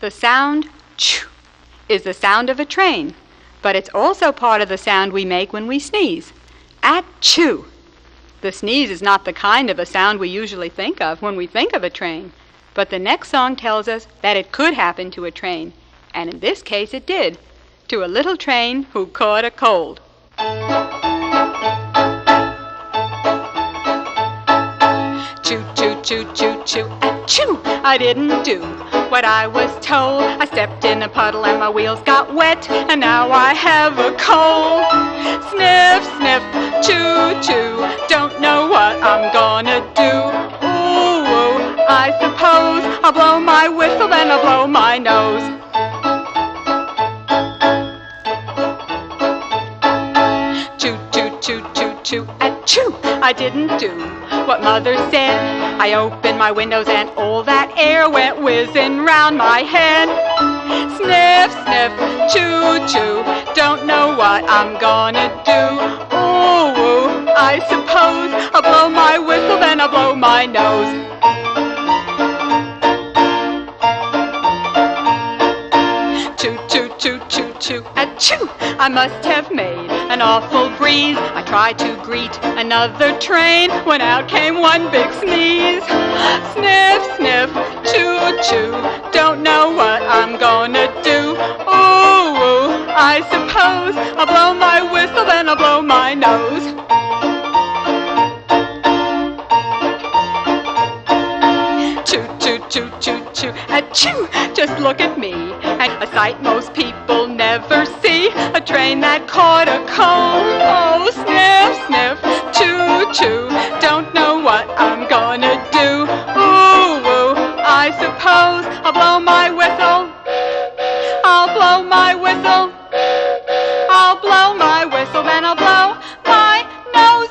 The sound choo is the sound of a train, but it's also part of the sound we make when we sneeze. Achoo! The sneeze is not the kind of a sound we usually think of when we think of a train, but the next song tells us that it could happen to a train, and in this case it did, to a little train who caught a cold. Choo, choo, choo, choo, choo, achoo! I didn't do what I was told. I stepped in a puddle and my wheels got wet, and now I have a cold. Sniff, sniff, choo, choo, don't know what I'm gonna do. Ooh, I suppose I'll blow my whistle, then I'll blow my nose. Choo, choo, choo, choo, choo, achoo! I didn't do what Mother said. I opened my windows and all that air went whizzing round my head. Sniff, sniff, choo, choo, don't know what I'm gonna do. Ooh, I suppose I'll blow my whistle, then I'll blow my nose. Choo, choo, choo, choo, choo, achoo! I must have made an awful breeze. I tried to greet another train when out came one big sneeze. Sniff, sniff, choo, choo, don't know what I'm gonna do. Ooh, I suppose I'll blow my whistle, then I'll blow my nose. Choo, choo, choo, choo, choo, achoo! Just look at me, and a sight most people never see, a train that caught a cold. Oh, sniff, sniff, choo, choo, don't know what I'm gonna do. Ooh, I suppose I'll blow my whistle. I'll blow my whistle. I'll blow my whistle, then I'll blow my nose.